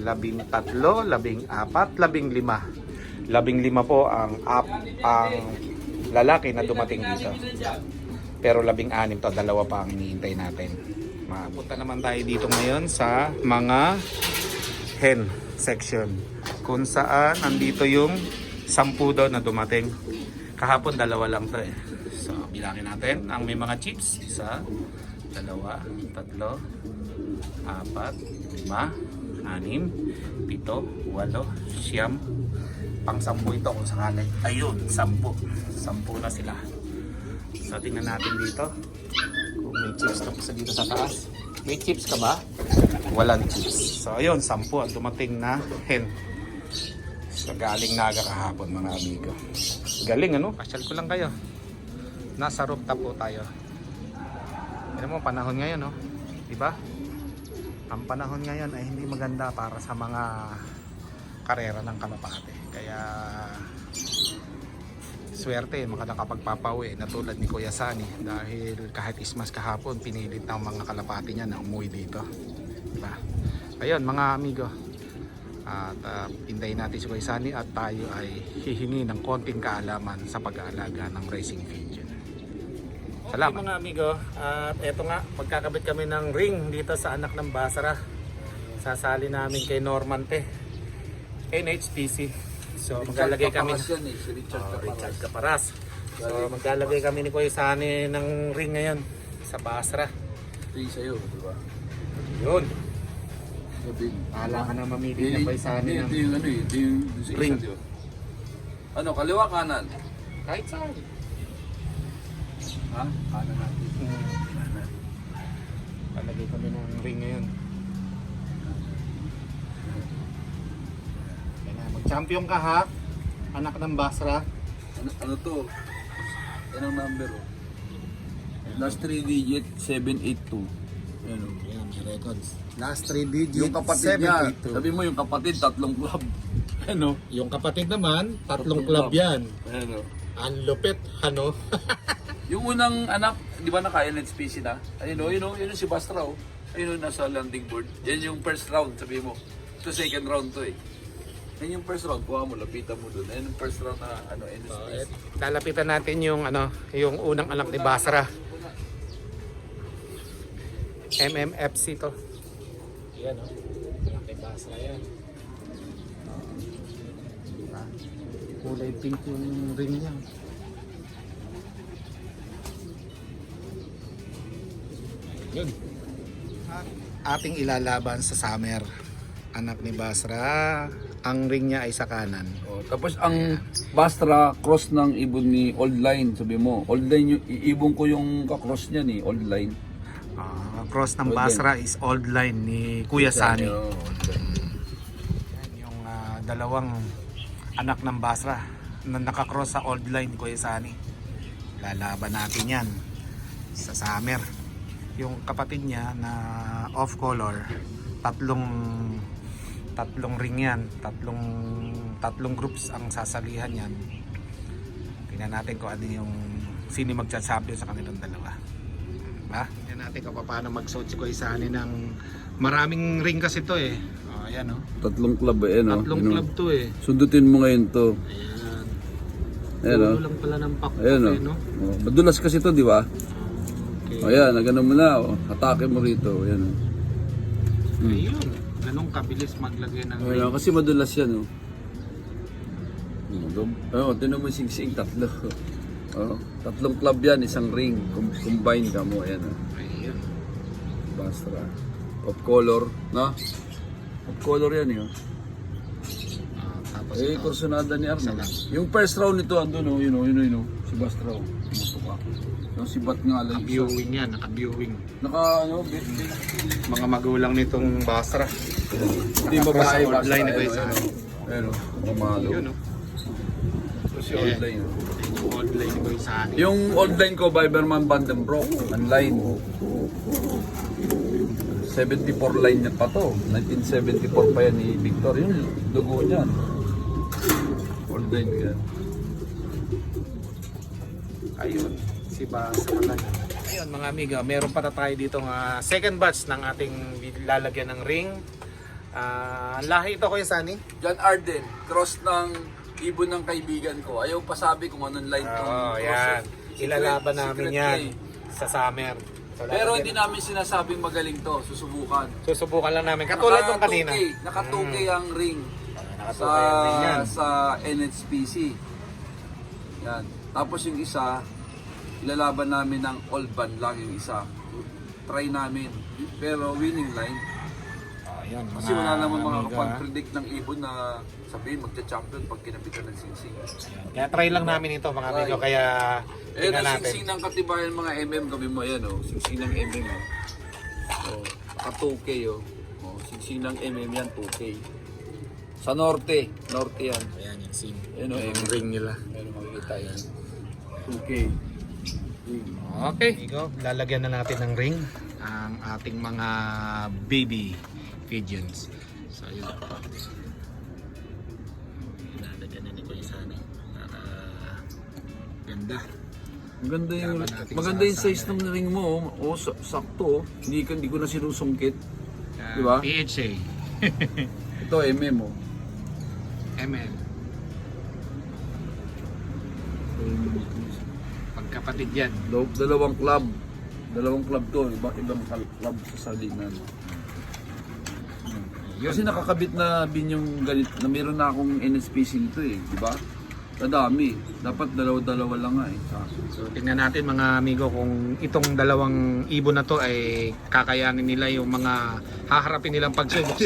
13, 14, 15. 15 po ang lalaki na dumating dito. Pero 16 to, dalawa pa ang iniintay natin. Mapunta naman tayo dito ngayon sa mga hen section. Kung saan nandito yung 10 daw na dumating. Kahapon dalawa lang to eh. So bilangin natin ang may mga chips. 1, 2, 3, 4, 5, 6, 7, 8, 9, 10, 9, pang 10 ito kung sakali. Ayun, 10 na sila. So tingnan natin dito kung may chips na sa dito sa taas. May chips ka ba? Walang chips. So ayun, 10 ang dumating na hen. So galing Naga kahapon mga amigo. Galing ano? Pasyal ko lang kayo. Nasa rooftop po tayo. Alam mo panahon ngayon no? Diba? Ang panahon ngayon ay hindi maganda para sa mga karera ng kalapate. Kaya swerte nakapagpapauwi na tulad ni Kuya Sunny dahil kahit ismas kahapon pinilit ng mga kalapati niya na umuwi dito, diba? Ayun mga amigo, at hintayin natin si Kuya Sunny at tayo ay hihingi ng konting kaalaman sa pag-aalaga ng racing pigeon. Salamat. Okay mga amigo, at eto nga magkakabit kami ng ring dito sa anak ng Basra. Sasali namin kay Normante NHTC. So maglalagay kami si Richard Caparas. So maglalagay kami ni Kuya Sunny ng ring ngayon sa Basra. Ito yung sa'yo, di ba? Yun. Sabi, Ala ka na mamili na Kuya Sunny ng ito yung ano eh, ito yung ring. di ba? Ano, kaliwa kanan? Kahit saan. Ha? Kanan natin. Lalagay kami ng ring ngayon. Champion ka ha, anak ng Basra. Ano to? Yan ang number oh. Last 3 digit, 782. Yan oh. Yan, may records. Last 3 digits, Yung kapatid niya, 782. sabi mo yung kapatid, 3 club. Ano? Yung kapatid naman, 3 Tatlong club club. yan. Ano? Ang lupit, ano? Yung unang anak, di ba naka-NHPC na? Ayun o, yun yung si Bastra oh. Ayun o, nasa landing board. Yan yung first round, sabi mo. Ito second round to eh. Yan yung first round, kuha mo, lapitan mo dun. Yan yung first round na ano, NHPC. Lalapitan natin yung ano, yung unang anak ni Basra. MMFC to. Yan oh. Anak ni Basra yan. Kulay pink yung ring niya. Yun. Ating ilalaban sa summer. Anak ni Basra, ang ring niya ay sa kanan. Oh, tapos ang Bastra, cross ng ibon ni Old Line, sabi mo. Old Line, yung ibon ko yung kakross niya ni Old Line. Cross ng Old Basra is Old Line ni Kuya Sunny. Oh, Yan yung dalawang anak ng Basra na nakakross sa Old Line ni Kuya Sunny. Lalaban natin yan sa summer. Yung kapatid niya na off color, tatlong ring yan, tatlong groups ang sasalihan yan. Tingnan natin kung ano yung sino magcha-champion sa kanilang dalawa. Diba? Tingnan natin kung paano mag-suit si Kuya Sunny ng maraming ring kasi to eh. Ayan oh. 3 club eh, no? Tatlong club to eh. Sundutin mo ngayon to. Ayan. Ayan Dulo oh. lang pala ng pakpak Ayan eh, no? Oh, madulas kasi to, di ba? Okay. O yan, nagano mo na, oh. Atake mo rito, ayan oh. Ayun. Ganong kabilis maglagay ng ring. Ayan, kasi madulas yan, oh. Oh, tinan mo singsing, 3. Oh, 3 club yan, isang ring. Combine ka mo, ayan oh. Ayun. Bastra. Of color, no? Of color yan, yun. Tapos Eh, ito. kursunada ni Arno. Isa lang. Yung first round nito, andun, oh, yun, si Bastra, oh. Tumutok ako. Yung si Bat nga lang. Naka-viewing yan, naka-viewing. Naka, Mga magulang nitong Basra. Hindi babae, Sa old line ni Kuya Sunny. Pero, mamalo. Yun oh. Ito si old line. oh. Yung old line ni Kuya Sunny. Yung old line ko, Biberman Vandenbroek, online. 74 line niya pa to. 1974 pa yan ni Victor. Yung dugo niyan. Old line ko yan. Ayun, si Basra lang. Ayun mga amiga, meron pa na tayo dito second batch ng ating lalagyan ng ring. Lahi ito Kuya Sunny? John Arden, cross ng ibon ng kaibigan ko. Ayaw pa sabi kung anong line to. Oo, yan. Ilalaban namin yan. sa summer. So, Pero lalagyan- hindi namin sinasabing magaling to, susubukan. susubukan lang namin. Katulad nung kanina. Naka-2K ang ring Nakatukay ang ring yan. sa NHPC. Yan. Tapos yung isa, ilalaban namin ng all band lang yung isa. Try namin. Pero winning line. Ayun, Kasi wala naman amiga. makakapag-predict ng ibon na sabihin magcha-champion pag kinapitan ng singsing. Kaya try lang namin ito mga amigo. Kaya Eh, tingnan na natin. singsing ng katibayan mga MM, gabi mo yan, oh. Singsing ng MM, oh. Oh, naka 2K, oh. Oh, singsing ng MM yan, 2K. Sa norte yan. Ayan yung scene. Yan, oh, Yung ring nila. Meron makikita yan. 2K. Okay. Amigo, lalagyan na natin ng ring ang ating mga baby pigeons. So yun. Lalagyan na ni Kuya Sani. Ganda. Maganda yung size ng ring mo, oh. Oh, sakto, oh. Hindi ko na sinusungkit. Diba? PHA. Ito, MM, oh. ML. Pagkapatid yan. Dalawang club to, ibang club sa salinan. Kasi nakakabit na bin yung ganit na meron na akong NSPC nito eh, di ba? Kadami. Dapat dalawa-dalawa lang nga eh. So tingnan natin mga amigo kung itong dalawang ibon na to ay kakayanin nila yung mga haharapin nilang pagsubok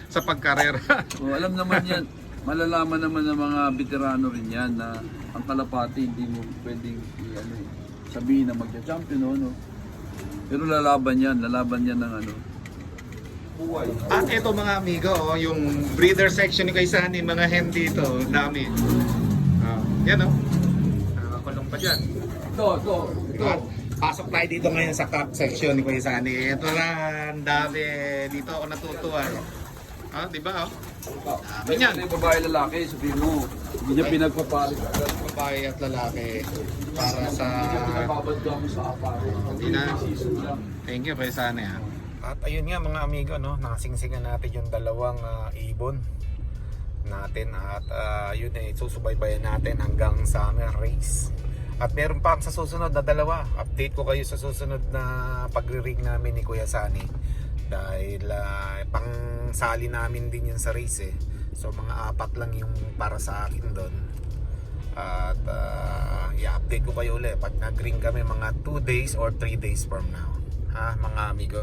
sa pagkarera. So, alam naman yan, malalaman naman ng mga veterano rin yan na ang kalapati hindi mo pwedeng sabihin na magka-champion no? Pero lalaban yan ng ano. Buhay. At ito mga amigo, oh, yung breeder section ni Kaisani, mga hen dito, dami. Yan nakakulong pa dyan. Ito. Pasok tayo dito ngayon sa cup section ni Kaisani. Ito na, ang dami. Dito ako natutuwa. Di ba? Dami yan. Yung babae lalaki, sabihin mo, hindi niya pinagpapalit. Babae at lalaki para sa... Pinababad ka mo sa aparo. Hindi na. Season lang. Thank you Kaisani ha. At ayun nga mga amigo, no, nakasingsingan natin yung dalawang ibon natin at yun eh, susubaybayan natin hanggang summer race. At meron pa sa susunod na dalawa. Update ko kayo sa susunod na pagre-rig namin ni Kuya Sani. Dahil pang sali namin din yun sa race eh. So mga 4 lang yung para sa akin doon. At i-update ko kayo ulit pag nag-ring kami mga 2 days or 3 days from now. Ha mga amigo.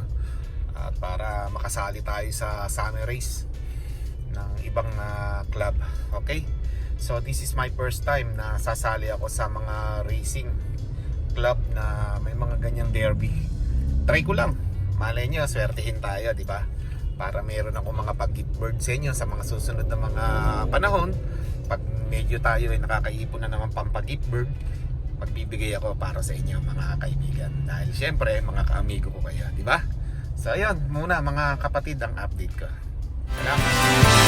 At para makasali tayo sa summer race ng ibang club. Okay? So this is my first time na sasali ako sa mga racing club na may mga ganyang derby. Try ko lang. Malay nyo, swertihin tayo, di ba? Para meron ako mga pag-gift bird sa inyo sa mga susunod na mga panahon. Pag medyo tayo ay nakakaipon na naman pampag-gift bird, magbibigay ako para sa inyo mga kaibigan. Dahil syempre, mga kaamigo ko kayo, di ba? So ayun, muna mga kapatid ang update ko. Salamat.